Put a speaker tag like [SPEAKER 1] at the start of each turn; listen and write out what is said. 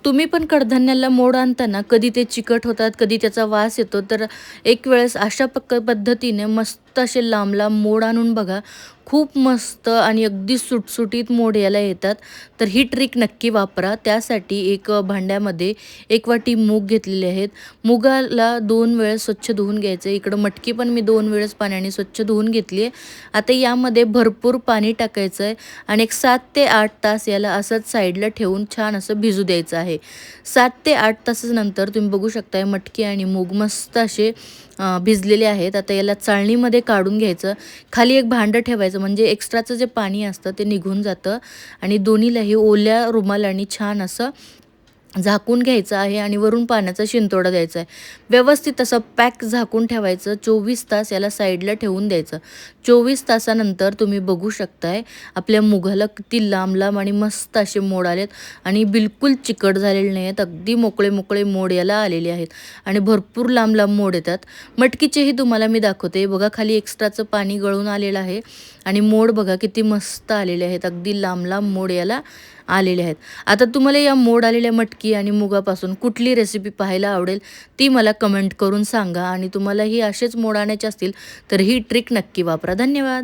[SPEAKER 1] तुम्ही पण कडधान्याला मोड आणताना कधी ते चिकट होतात, कधी त्याचा वास येतो. तर एक वेळेस अशा पद्धतीने मस्त असे लांब-लांब मोड आणून बघा. खूप मस्त आणि अगदी सुटसुटीत मोड याला येतात. तर ही ट्रिक नक्की वापरा. त्यासाठी एक भांड्यामध्ये 1 वाटी मूग घेतलेले आहेत. मुगाला 2 वेळेस स्वच्छ धुवून घ्यायचं. इकडं मटकी पण मी 2 वेळेस पाण्याने स्वच्छ धुवून घेतली आहे. आता यामध्ये भरपूर पाणी टाकायचं आहे आणि एक 7 ते 8 तास याला असंच साईडला ठेवून छान असं भिजू द्यायचं आहे. 7 ते 8 तासानंतर तुम्ही बघू शकताय मटकी आणि मूग मस्त असे भिजलेले आहेत. आता याला चाळणीमध्ये काढून घ्यायचं. खाली एक भांडं ठेवायचं म्हणजे एक्स्ट्राचं जे पाणी असतं ते निघून जातं आणि दोन्हीलाही ओल्या रुमालाने छान असं झाकून घ्यायचं आहे आणि वरून पाण्याचा शिंतोडा द्यायचा आहे. व्यवस्थित असं पॅक झाकून ठेवायचं. 24 तास याला साईडला ठेवून द्यायचं. 24 तासानंतर तुम्ही बघू शकताय आपल्या मुगाला किती लांब-लांब आणि मस्त असे मोड आलेत आणि बिलकुल चिकट झालेले नाही आहेत. अगदी मोकळे-मोकळे मोड याला आलेले आहेत आणि भरपूर लांब-लांब मोड येतात. मटकीचेही तुम्हाला मी दाखवते. बघा खाली एक्स्ट्राचं पाणी गळून आलेलं आहे आणि मोड बघा किती मस्त आलेले आहेत. अगदी लांब-लांब मोड याला आलेले आहेत. आता तुम्हाला या मोड आलेल्या मटकी आणि मुगापासून कुठली रेसिपी पाहायला आवडेल ती मला कमेंट करून सांगा आणि तुम्हालाही असेच मोड आणायचे असतील तर ही ट्रिक नक्की वापरा. धन्यवाद.